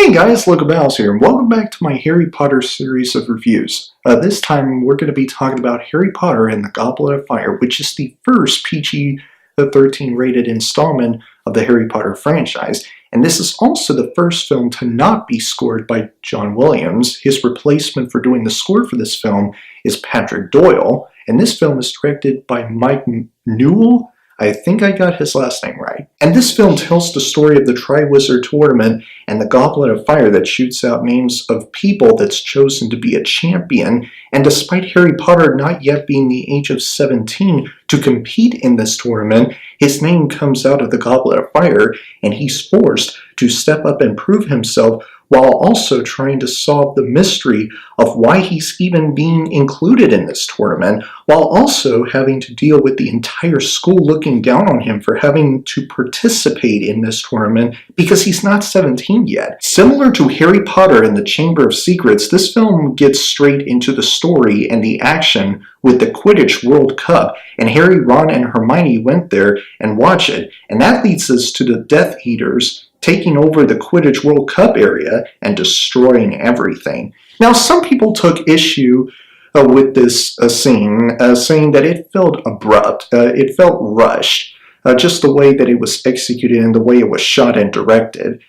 Hey guys, Logan here, and welcome back to my Harry Potter series of reviews. This time we're going to be talking about Harry Potter and the Goblet of Fire, which is the first PG-13 rated installment of the Harry Potter franchise. And this is also the first film to not be scored by John Williams. His replacement for doing the score for this film is Patrick Doyle, and this film is directed by Mike Newell. I think I got his last name right. And this film tells the story of the Triwizard Tournament and the Goblet of Fire that shoots out names of people that's chosen to be a champion. And despite Harry Potter not yet being the age of 17 to compete in this tournament, his name comes out of the Goblet of Fire, and he's forced to step up and prove himself while also trying to solve the mystery of why he's even being included in this tournament, while also having to deal with the entire school looking down on him for having to participate in this tournament because he's not 17 yet. Similar to Harry Potter and the Chamber of Secrets, this film gets straight into the story and the action with the Quidditch World Cup, and Harry, Ron, and Hermione went there and watched it, and that leads us to the Death Eaters taking over the Quidditch World Cup area and destroying everything. Now, some people took issue with this scene, saying that it felt abrupt, it felt rushed, just the way that it was executed and the way it was shot and directed.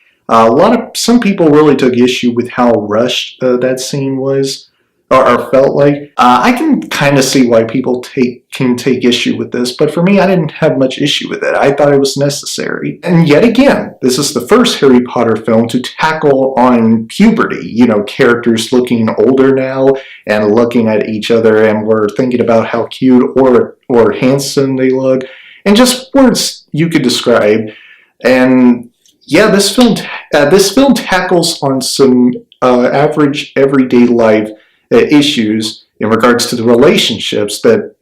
Some people really took issue with how rushed that scene was, or felt like. I can kind of see why people can take issue with this, but for me, I didn't have much issue with it. I thought it was necessary. And yet again, this is the first Harry Potter film to tackle on puberty. You know, characters looking older now and looking at each other, and we're thinking about how cute or handsome they look, and just words you could describe. And yeah, this film tackles on some average everyday life issues in regards to the relationships that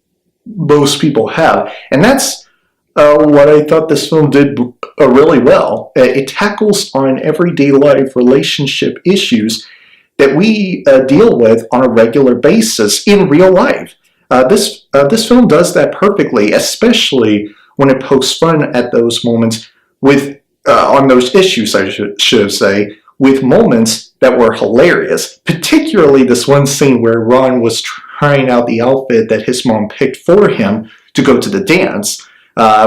most people have. And that's what I thought this film did really well. It tackles on everyday life relationship issues that we deal with on a regular basis in real life. This film does that perfectly, especially when it pokes fun at those moments with on those issues, I should say, with moments that were hilarious, particularly this one scene where Ron was trying out the outfit that his mom picked for him to go to the dance,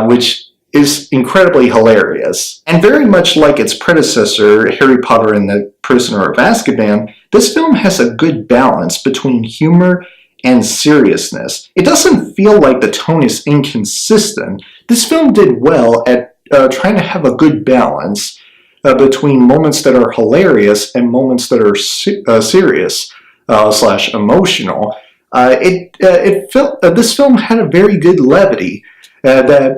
which is incredibly hilarious. And very much like its predecessor, Harry Potter and the Prisoner of Azkaban, this film has a good balance between humor and seriousness. It doesn't feel like the tone is inconsistent. This film did well at trying to have a good balance between moments that are hilarious and moments that are serious / emotional. This film had a very good levity that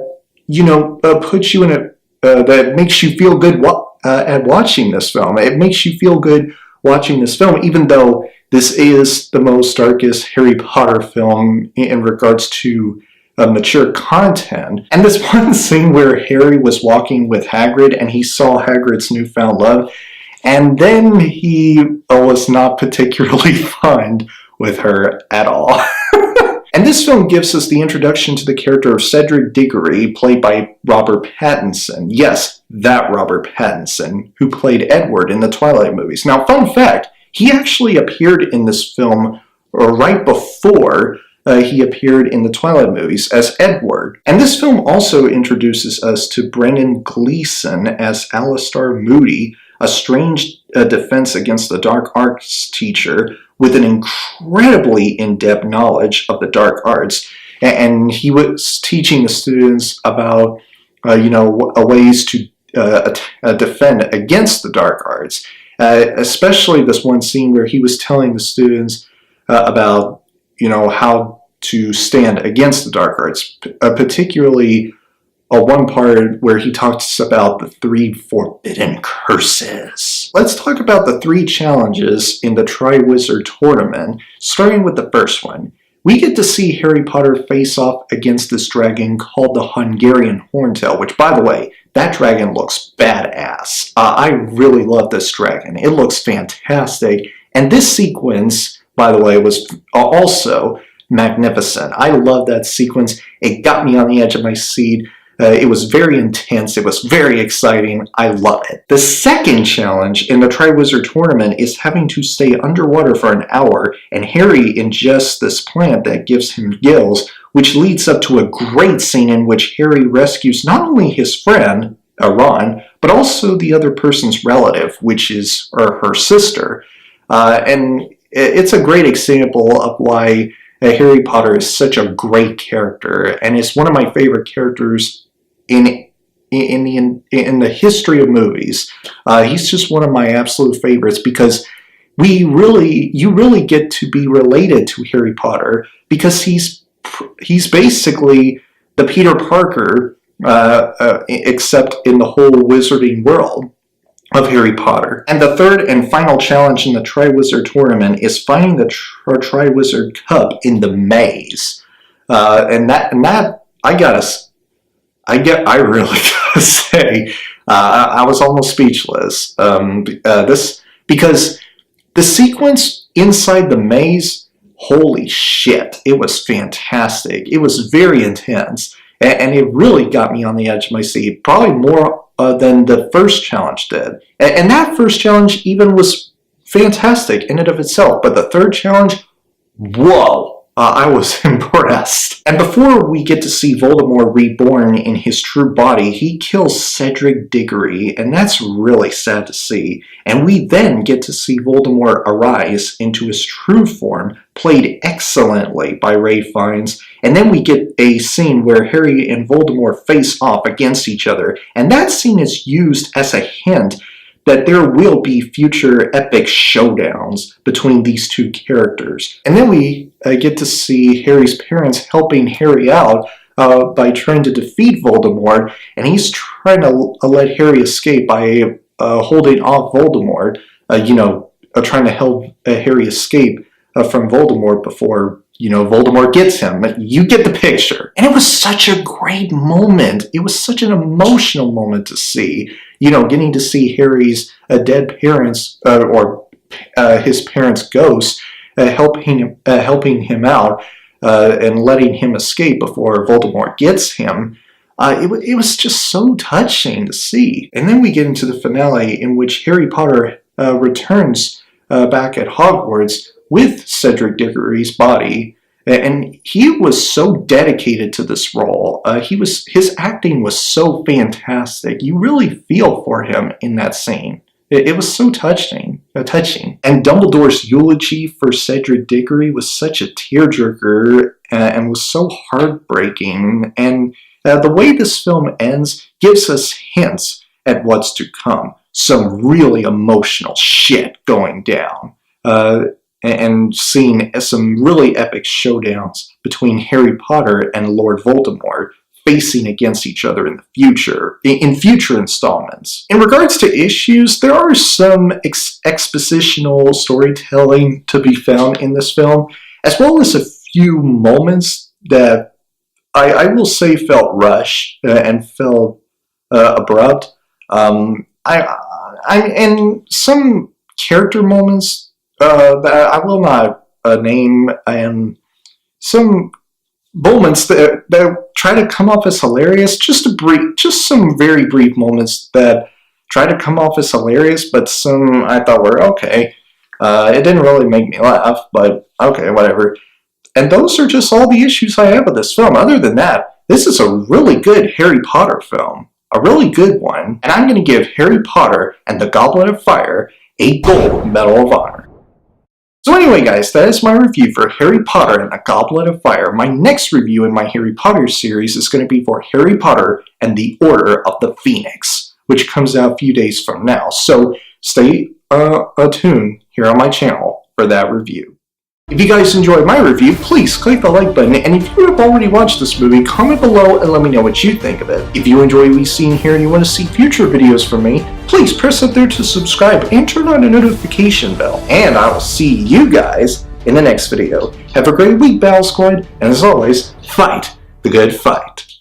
puts you in that makes you feel good at watching this film. It makes you feel good watching this film, even though this is the most darkest Harry Potter film in regards to mature content. And this one scene where Harry was walking with Hagrid and he saw Hagrid's newfound love, and then he was not particularly fond with her at all. And this film gives us the introduction to the character of Cedric Diggory, played by Robert Pattinson. Yes, that Robert Pattinson, who played Edward in the Twilight movies. Now, fun fact, he actually appeared in this film right before he appeared in the Twilight movies as Edward. And this film also introduces us to Brendan Gleeson as Alastor Moody, a strange defense against the dark arts teacher with an incredibly in-depth knowledge of the dark arts. And he was teaching the students about, ways to defend against the dark arts. Especially this one scene where he was telling the students about how to stand against the dark arts, particularly one part where he talks about the 3 forbidden curses. Let's talk about the 3 challenges in the Triwizard Tournament, starting with the first one. We get to see Harry Potter face off against this dragon called the Hungarian Horntail, which, by the way, that dragon looks badass. I really love this dragon. It looks fantastic. And this sequence, by the way, was also magnificent. I love that sequence. It got me on the edge of my seat It was very intense. It was very exciting. I love it. The second challenge in the Triwizard Tournament is having to stay underwater for an hour, and Harry ingests this plant that gives him gills, which leads up to a great scene in which Harry rescues not only his friend, Ron, but also the other person's relative, which is her sister. And it's a great example of why Harry Potter is such a great character, and is one of my favorite characters in the history of movies. He's just one of my absolute favorites because you really get to be related to Harry Potter, because he's basically the Peter Parker, except in the whole wizarding world of Harry Potter. And the third and final challenge in the Triwizard Tournament is finding the Triwizard Cup in the maze. And that I really gotta say, I was almost speechless. Because the sequence inside the maze, holy shit, it was fantastic. It was very intense, and it really got me on the edge of my seat, probably more than the first challenge did. And that first challenge even was fantastic in and of itself, but the third challenge, whoa, I was impressed. And before we get to see Voldemort reborn in his true body, he kills Cedric Diggory, and that's really sad to see. And we then get to see Voldemort arise into his true form, played excellently by Ralph Fiennes, and then we get a scene where Harry and Voldemort face off against each other, and that scene is used as a hint that there will be future epic showdowns between these two characters. And then we get to see Harry's parents helping Harry out by trying to defeat Voldemort, and he's trying to let Harry escape by holding off Voldemort, trying to help Harry escape from Voldemort before Voldemort gets him. You get the picture. And it was such a great moment. It was such an emotional moment to see. Getting to see Harry's dead parents, or his parents' ghost, helping him out and letting him escape before Voldemort gets him. It was just so touching to see. And then we get into the finale in which Harry Potter returns back at Hogwarts with Cedric Diggory's body, and he was so dedicated to this role. His acting was so fantastic. You really feel for him in that scene. It was so touching. And Dumbledore's eulogy for Cedric Diggory was such a tearjerker and was so heartbreaking. And the way this film ends gives us hints at what's to come. Some really emotional shit going down. And seeing some really epic showdowns between Harry Potter and Lord Voldemort facing against each other in the future, in future installments. In regards to issues, there are some expositional storytelling to be found in this film, as well as a few moments that I will say felt rushed and felt abrupt. And some character moments that I will not name, and some moments that try to come off as hilarious, just some very brief moments that try to come off as hilarious, but some I thought were okay. It didn't really make me laugh, but okay, whatever. And those are just all the issues I have with this film. Other than that, this is a really good Harry Potter film. A really good one. And I'm going to give Harry Potter and the Goblet of Fire a Gold Medal of Honor. So anyway, guys, that is my review for Harry Potter and the Goblet of Fire. My next review in my Harry Potter series is going to be for Harry Potter and the Order of the Phoenix, which comes out a few days from now. So stay attuned here on my channel for that review. If you guys enjoyed my review, please click the like button, and if you have already watched this movie, comment below and let me know what you think of it. If you enjoy what you've seen here and you want to see future videos from me, please press up there to subscribe and turn on the notification bell. And I will see you guys in the next video. Have a great week, Battle Squad, and as always, fight the good fight.